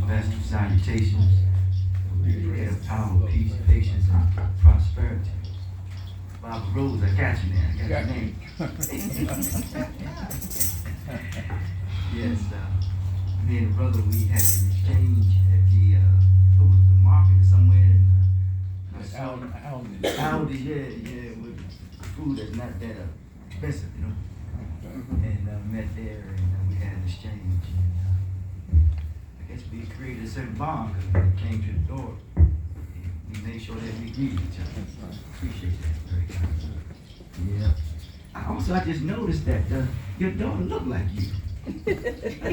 best of salutations. We pray of power, peace, patience, and prosperity. Barbara Rose, I got you now. I got your name. Yes, me and the brother, we had an exchange at what was it, the market or somewhere in Aldi, yeah, with food that's not that expensive, you know. And met there, and we had an exchange. And I guess we created a certain bond because when it came to the door, we made sure that we greeted each other. Appreciate that very much. Yeah. I just noticed that your daughter looked like you. I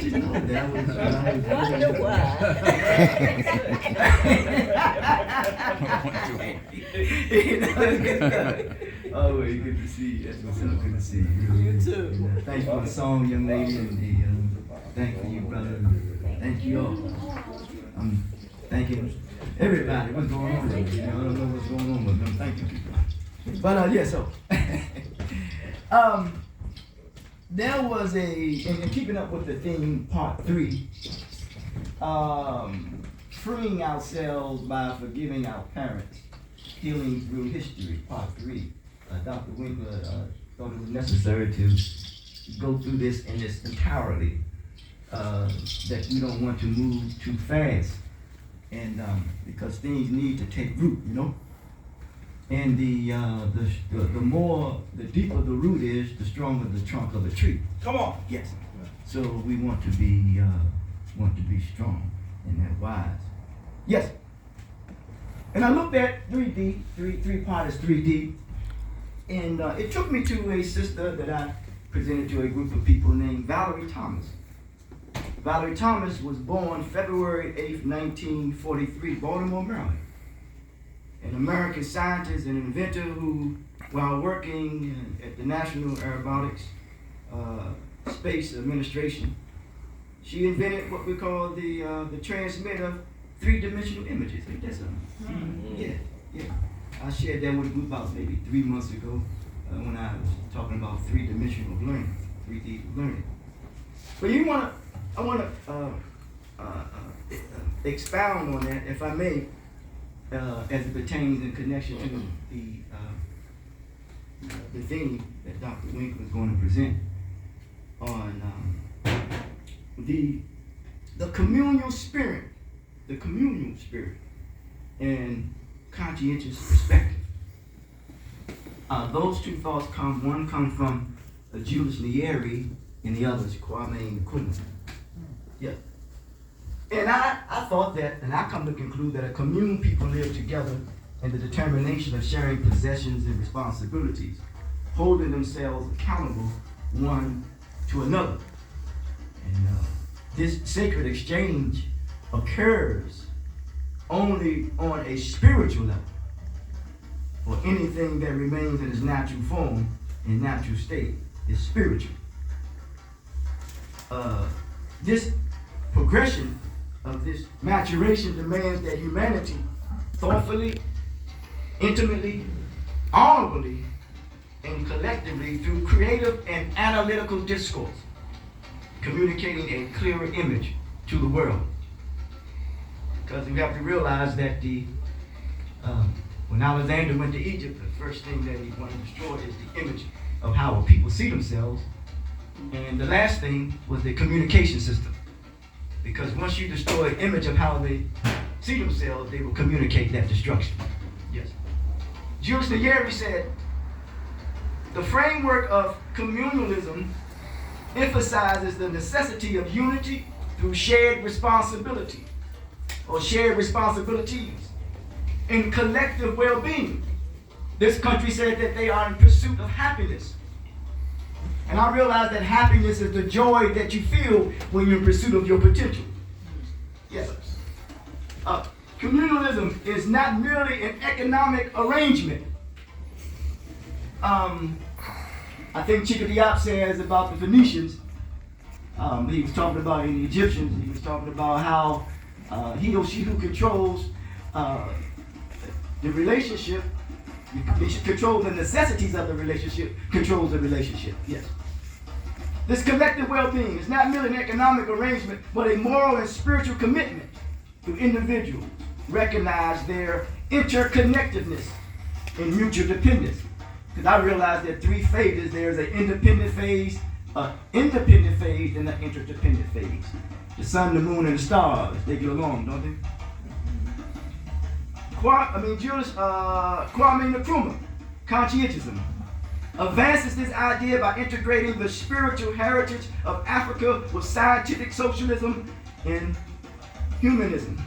just know that. Wonder why. Oh, well, good to see you. That's what's up. Good to see you. You too. And, thanks for the song, young lady, and thank you, brother. Thank you all. I'm thanking everybody. What's going on? I don't know what's going on with them. Thank you, people. But yeah, so there was in keeping up with the theme, part 3, freeing ourselves by forgiving our parents, healing through history, part 3. Dr. Winkler thought it was necessary to go through this in its entirety, that we don't want to move too fast, and because things need to take root, you know. And the deeper the root is, the stronger the trunk of the tree. Come on, yes. So we want to be strong and that wise. Yes. And I looked at 3D, three part is 3D, and it took me to a sister that I presented to a group of people named Valerie Thomas. Valerie Thomas was born February 8th, 1943, Baltimore, Maryland. An American scientist and inventor who, while working at the National Aeronautics Space Administration, she invented what we call the transmit of 3-dimensional images. Ain't that something? Mm-hmm. Yeah. I shared that with a group about maybe 3 months ago when I was talking about 3-dimensional learning, 3D learning. But I want to expound on that, if I may. As it pertains in connection to the theme that Dr. Winkler is going to present on the communal spirit, and conscientious perspective. Those two thoughts one comes from Julius Nyerere, and the other is Kwame Nkrumah. Yeah. And I thought that, and I come to conclude that a commune people live together in the determination of sharing possessions and responsibilities, holding themselves accountable one to another. And this sacred exchange occurs only on a spiritual level, for anything that remains in its natural form and natural state is spiritual. This progression of this maturation demands that humanity thoughtfully, intimately, honorably, and collectively through creative and analytical discourse, communicating a clearer image to the world. Because we have to realize that when Alexander went to Egypt, the first thing that he wanted to destroy is the image of how people see themselves. And the last thing was the communication system. Because once you destroy the image of how they see themselves, they will communicate that destruction. Yes. Julius Nyerere said, the framework of communalism emphasizes the necessity of unity through shared responsibility, or shared responsibilities, and collective well-being. This country said that they are in pursuit of happiness. And I realize that happiness is the joy that you feel when you're in pursuit of your potential. Yes. Communalism is not merely an economic arrangement. I think Chika Diop says about the Phoenicians, he was talking about in the Egyptians, he was talking about how he or she who controls the relationship, controls the necessities of the relationship, controls the relationship. Yes. This collective well-being is not merely an economic arrangement, but a moral and spiritual commitment do individuals recognize their interconnectedness and mutual dependence? Because I realize there are three phases. There's an independent phase, and an interdependent phase. The sun, the moon, and the stars, they get along, don't they? Kwame Nkrumah, conscientism, advances this idea by integrating the spiritual heritage of Africa with scientific socialism and humanism.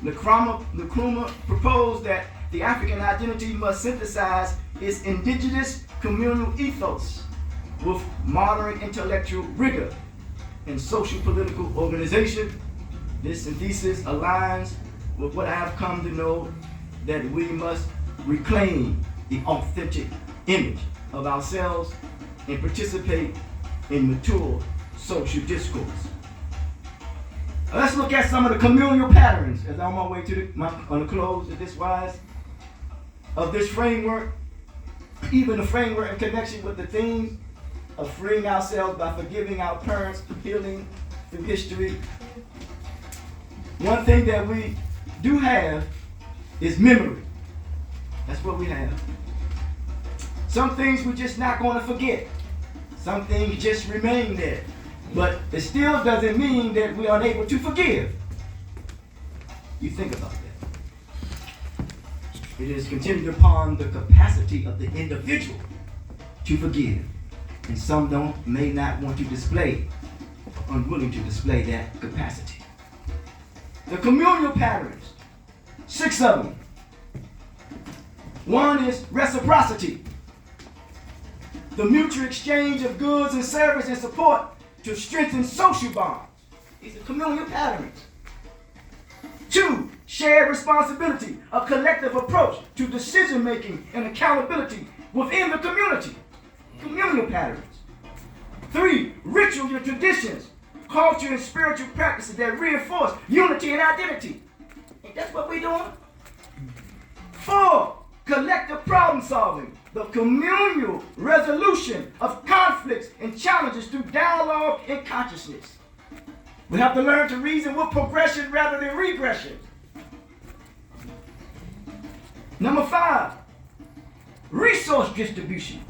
Nkrumah proposed that the African identity must synthesize its indigenous communal ethos with modern intellectual rigor and social political organization. This synthesis aligns with what I have come to know, that we must reclaim the authentic image of ourselves and participate in mature social discourse. Let's look at some of the communal patterns as I'm on my way to the close of this wise of this framework, even the framework in connection with the theme of freeing ourselves by forgiving our parents, healing through history. One thing that we do have is memory. That's what we have. Some things we're just not going to forget. Some things just remain there. But it still doesn't mean that we are unable to forgive. You think about that. It is contingent upon the capacity of the individual to forgive. And some may not want to display, unwilling to display that capacity. The communal patterns, 6 of them. One is reciprocity. The mutual exchange of goods and service and support to strengthen social bonds. These are communal patterns. 2, shared responsibility, a collective approach to decision making and accountability within the community. Communal patterns. 3, rituals and traditions, culture and spiritual practices that reinforce unity and identity. And that's what we're doing. 4, collective problem solving, the communal resolution of conflicts and challenges through dialogue and consciousness. We have to learn to reason with progression rather than regression. Number 5, resource distribution,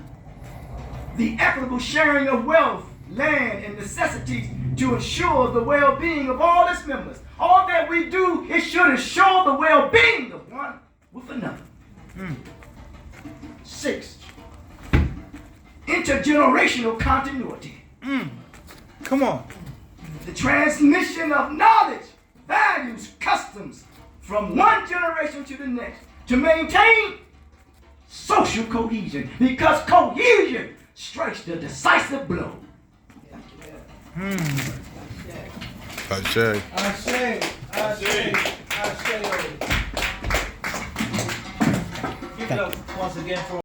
the equitable sharing of wealth, land, and necessities to ensure the well-being of all its members. All that we do, it should ensure the well-being of one with another. 6, intergenerational continuity. Come on. The transmission of knowledge, values, customs from one generation to the next to maintain social cohesion, because cohesion strikes the decisive blow. I say. Give it up once again for